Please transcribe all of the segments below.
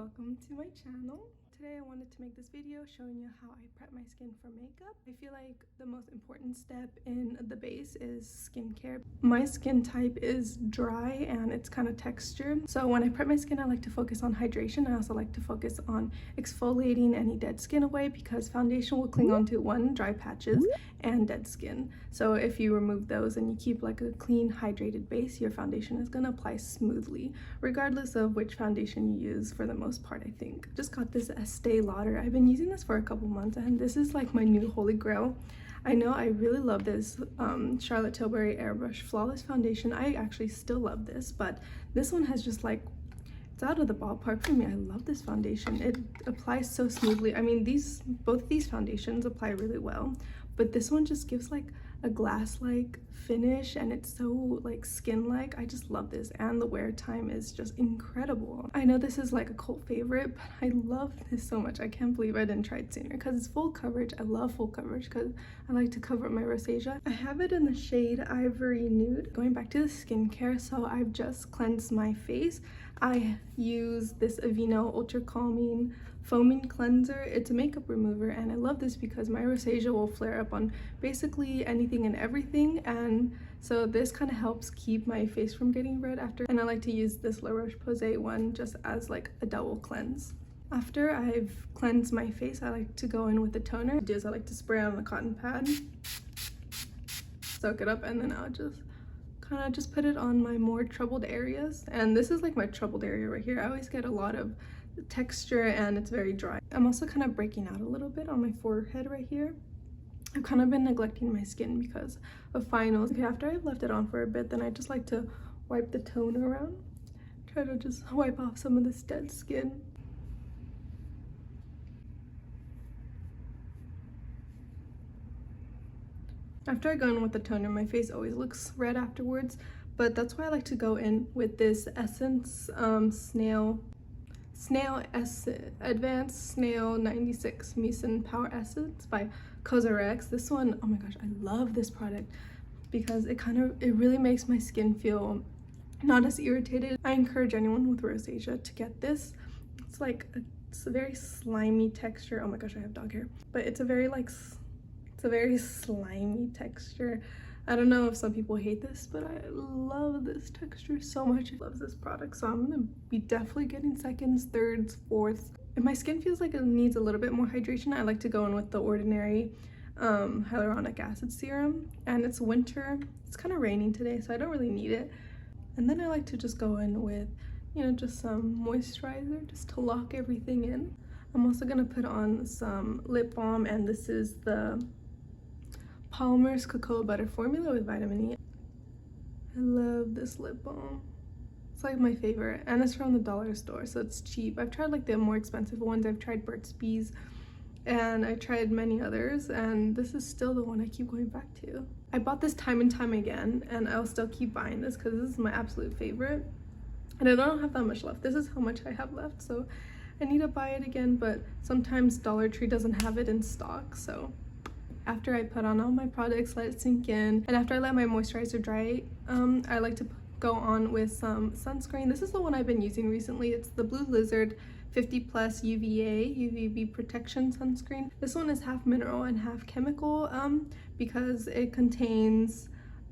welcome to my channel. Today I wanted to make this video showing you how I prep my skin for makeup. I feel like the most important step in the base is skincare. My skin type is dry and it's kind of textured. So when I prep my skin, I like to focus on hydration. I also like to focus on exfoliating any dead skin away because foundation will cling onto dry patches and dead skin. So if you remove those and you keep like a clean hydrated base, your foundation is going to apply smoothly regardless of which foundation you use for the most part. I think just got this Estee Lauder. I've been using this for a couple months and this is like my new holy grail. I know I really love this Charlotte Tilbury Airbrush Flawless Foundation. I actually still love this, but this one has just like, it's out of the ballpark for me. I love this foundation. It applies so smoothly. I mean, both these foundations apply really well, but this one just gives like a glass-like finish and it's so like skin-like. I just love this, and the wear time is just incredible. I know this is like a cult favorite, but I love this so much. I can't believe I didn't try it sooner because it's full coverage. I love full coverage because I like to cover up my rosacea. I have it in the shade Ivory Nude. Going back to the skincare, so I've just cleansed my face. I use this Aveeno Ultra Calming Foaming Cleanser. It's a makeup remover and I love this because my rosacea will flare up on basically anything and everything, and so this kind of helps keep my face from getting red after. And I like to use this La Roche-Posay one just as like a double cleanse. After I've cleansed my face, I like to go in with the toner. I like to spray on the cotton pad, soak it up, and then I'll just put it on my more troubled areas. And this is like my troubled area right here. I always get a lot of texture and it's very dry. I'm also kind of breaking out a little bit on my forehead right here. I've kind of been neglecting my skin because of finals. Okay, after I've left it on for a bit, then I just like to wipe the toner around. Try to just wipe off some of this dead skin. After I go in with the toner, my face always looks red afterwards, but that's why I like to go in with this Essence Advanced Snail 96 Mucin Power Essence by COSRX. This one, oh my gosh, I love this product because it really makes my skin feel not as irritated. I encourage anyone with rosacea to get this. It's a very slimy texture. Oh my gosh, I have dog hair, but it's a very slimy texture. I don't know if some people hate this, but I love this texture so much. I love this product, so I'm gonna be definitely getting seconds, thirds, fourths. If my skin feels like it needs a little bit more hydration, I like to go in with the Ordinary hyaluronic acid serum. And it's winter, it's kind of raining today, so I don't really need it. And then I like to just go in with, you know, just some moisturizer just to lock everything in. I'm also gonna put on some lip balm, and this is the Palmer's Cocoa Butter Formula with vitamin E. I love this lip balm. It's like my favorite, and it's from the dollar store, so it's cheap. I've tried like the more expensive ones. I've tried Burt's Bees and I tried many others, and this is still the one I keep going back to. I bought this time and time again, and I'll still keep buying this because this is my absolute favorite, and I don't have that much left. This is how much I have left, so I need to buy it again, but sometimes Dollar Tree doesn't have it in stock. So after I put on all my products, let it sink in, and after I let my moisturizer dry, I like to go on with some sunscreen. This is the one I've been using recently. It's the Blue Lizard 50 Plus UVB Protection Sunscreen. This one is half mineral and half chemical because it contains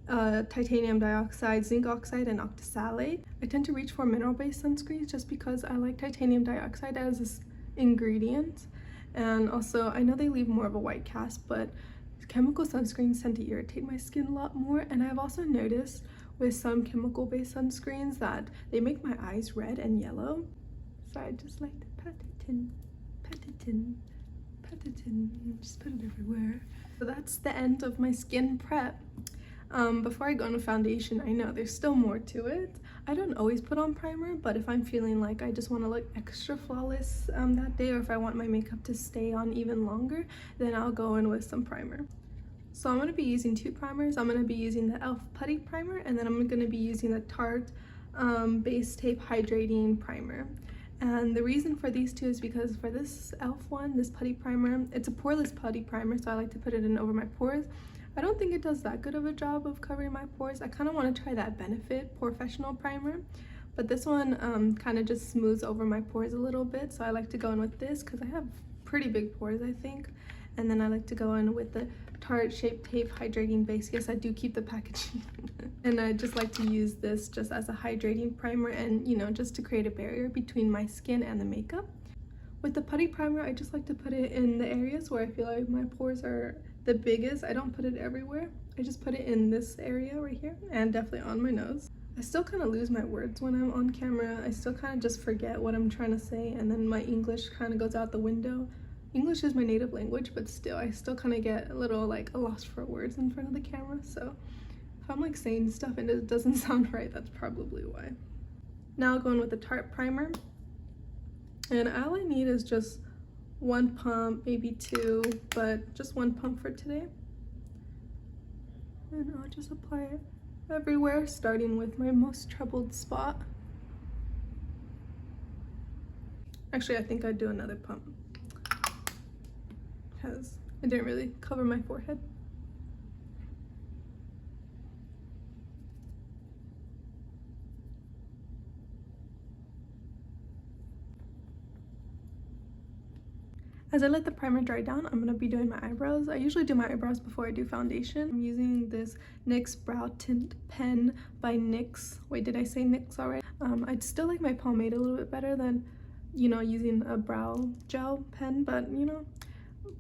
titanium dioxide, zinc oxide, and octisalate. I tend to reach for mineral-based sunscreens just because I like titanium dioxide as this ingredient. And also, I know they leave more of a white cast, but chemical sunscreens tend to irritate my skin a lot more. And I've also noticed with some chemical-based sunscreens that they make my eyes red and yellow. So I just like to pat it in, pat it in, pat it in, and just put it everywhere. So that's the end of my skin prep. Before I go on a foundation, I know there's still more to it. I don't always put on primer, but if I'm feeling like I just want to look extra flawless that day, or if I want my makeup to stay on even longer, then I'll go in with some primer. So I'm going to be using two primers. I'm going to be using the e.l.f. Putty Primer, and then I'm going to be using the Tarte Base Tape Hydrating Primer. And the reason for these two is because for this e.l.f. one, this putty primer, it's a poreless putty primer, so I like to put it in over my pores. I don't think it does that good of a job of covering my pores. I kind of want to try that Benefit Porefessional Primer, but this one kind of just smooths over my pores a little bit, so I like to go in with this because I have pretty big pores, I think. And then I like to go in with the Tarte Shape Tape Hydrating Base. Yes, I do keep the packaging. And I just like to use this just as a hydrating primer and, you know, just to create a barrier between my skin and the makeup. With the putty primer, I just like to put it in the areas where I feel like my pores are the biggest. I don't put it everywhere. I just put it in this area right here and definitely on my nose. I still kind of lose my words when I'm on camera. I still kind of just forget what I'm trying to say, and then my English kind of goes out the window. English is my native language, but still, I still kind of get a little like a loss for words in front of the camera. So if I'm like saying stuff and it doesn't sound right, that's probably why. Now going with the Tarte primer. And all I need is just one pump, maybe two, but just one pump for today. And I'll just apply it everywhere, starting with my most troubled spot. Actually, I think I'd do another pump because I didn't really cover my forehead. As I let the primer dry down, I'm going to be doing my eyebrows. I usually do my eyebrows before I do foundation. I'm using this NYX Brow Tint Pen by NYX. Wait, did I say NYX already? I'd still like my pomade a little bit better than, you know, using a brow gel pen, but, you know,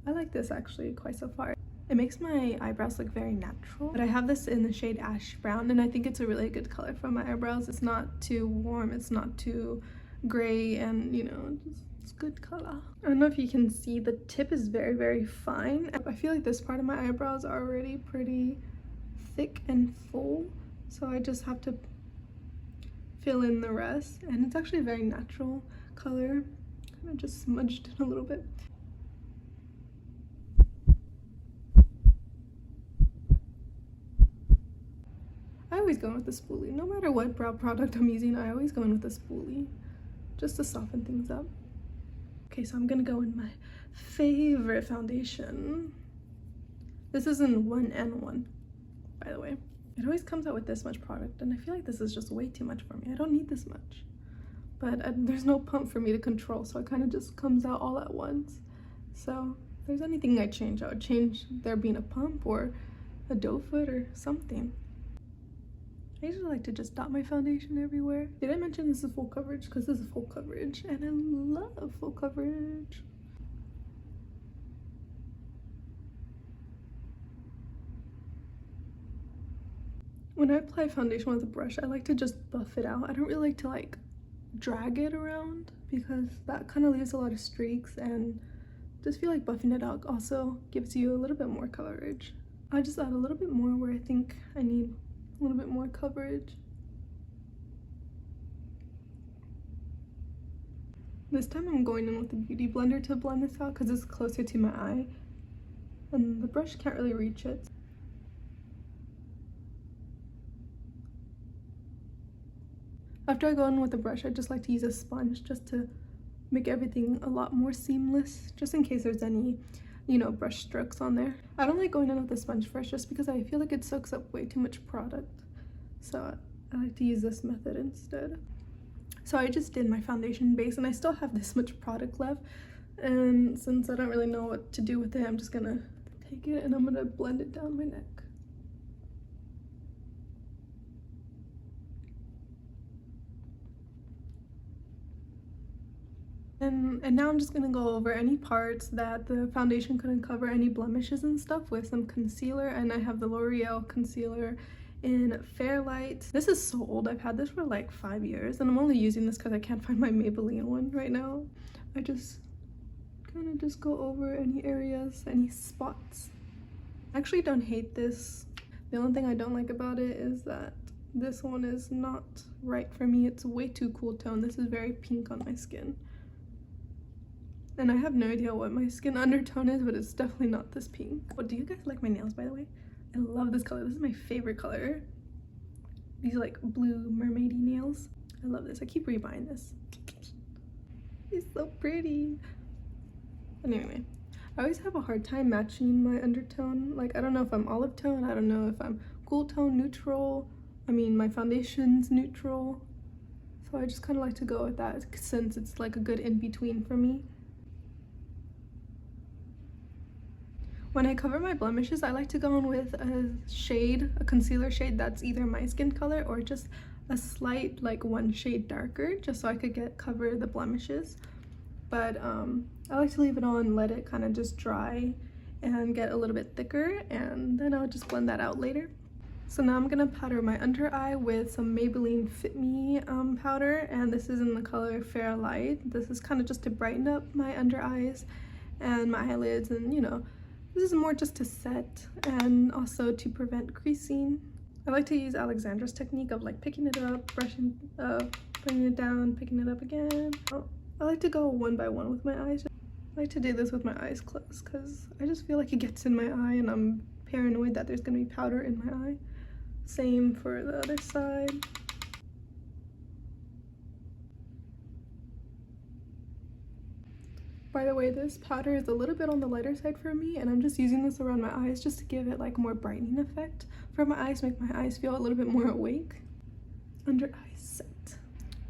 I like this actually quite so far. It makes my eyebrows look very natural. But I have this in the shade Ash Brown, and I think it's a really good color for my eyebrows. It's not too warm, it's not too gray, and, you know, it's good color. I don't know if you can see, the tip is very fine. I feel like this part of my eyebrows are already pretty thick and full, so I just have to fill in the rest. And it's actually a very natural color. Kind of just smudged it a little bit. I always go in with the spoolie. No matter what brow product I'm using, I always go in with the spoolie just to soften things up. Okay, so I'm gonna go in my favorite foundation. This is in 1N1, by the way. It always comes out with this much product, and I feel like this is just way too much for me. I don't need this much. But there's no pump for me to control, so it kind of just comes out all at once. So if there's anything I change, I would change there being a pump or a doe foot or something. I usually like to just dot my foundation everywhere. Did I mention this is full coverage? Because this is full coverage, and I love full coverage. When I apply foundation with a brush, I like to just buff it out. I don't really like to like drag it around because that kind of leaves a lot of streaks, and just feel like buffing it out also gives you a little bit more coverage. I just add a little bit more where I think I need a little bit more coverage. This time I'm going in with the Beauty Blender to blend this out because it's closer to my eye and the brush can't really reach it. After I go in with the brush, I just like to use a sponge just to make everything a lot more seamless, just in case there's any, you know, brush strokes on there. I don't like going in with the sponge first just because I feel like it soaks up way too much product. So I like to use this method instead. So I just did my foundation base and I still have this much product left. And since I don't really know what to do with it, I'm just gonna take it and I'm gonna blend it down my neck. And now I'm just gonna go over any parts that the foundation couldn't cover, any blemishes and stuff, with some concealer. And I have the L'Oreal concealer in Fairlight. This is so old. I've had this for like 5 years and I'm only using this because I can't find my Maybelline one right now. I just kind of just go over any areas, any spots. I actually don't hate this. The only thing I don't like about it is that this one is not right for me. It's way too cool tone. This is very pink on my skin. And I have no idea what my skin undertone is, but it's definitely not this pink. What, do you guys like my nails, by the way? I love this color. This is my favorite color. These like blue mermaidy nails. I love this. I keep rebuying this. It's so pretty. Anyway, I always have a hard time matching my undertone. Like, I don't know if I'm olive tone. I don't know if I'm cool tone, neutral. I mean, my foundation's neutral. So I just kind of like to go with that since it's like a good in-between for me. When I cover my blemishes, I like to go in with a concealer shade that's either my skin color or just a slight, like 1 shade darker, just so I could cover the blemishes. But I like to leave it on, let it kind of just dry and get a little bit thicker, and then I'll just blend that out later. So now I'm gonna powder my under eye with some Maybelline Fit Me powder, and this is in the color Fair Light. This is kind of just to brighten up my under eyes and my eyelids, and you know, this is more just to set and also to prevent creasing. I like to use Alexandra's technique of like picking it up, brushing up, bringing it down, picking it up again. I like to go one by one with my eyes. I like to do this with my eyes closed because I just feel like it gets in my eye and I'm paranoid that there's gonna be powder in my eye. Same for the other side. By the way, this powder is a little bit on the lighter side for me, and I'm just using this around my eyes just to give it like more brightening effect for my eyes, make my eyes feel a little bit more awake. Under eye set.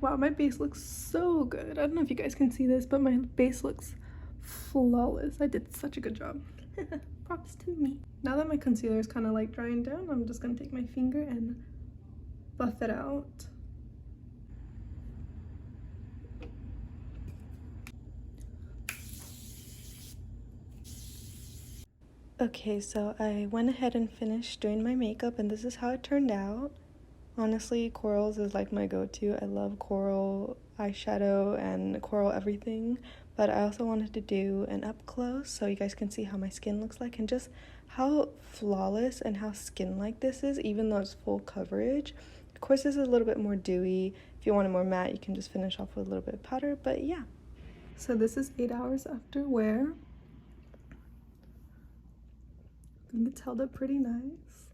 Wow, my base looks so good. I don't know if you guys can see this, but my base looks flawless. I did such a good job. Props to me. Now that my concealer is kind of like drying down, I'm just gonna take my finger and buff it out. Okay, so I went ahead and finished doing my makeup, and this is how it turned out. Honestly, corals is like my go-to. I love coral eyeshadow and coral everything, but I also wanted to do an up close so you guys can see how my skin looks like and just how flawless and how skin-like this is, even though it's full coverage. Of course, this is a little bit more dewy. If you want it more matte, you can just finish off with a little bit of powder, but yeah. So this is 8 hours after wear. I think it's held up pretty nice.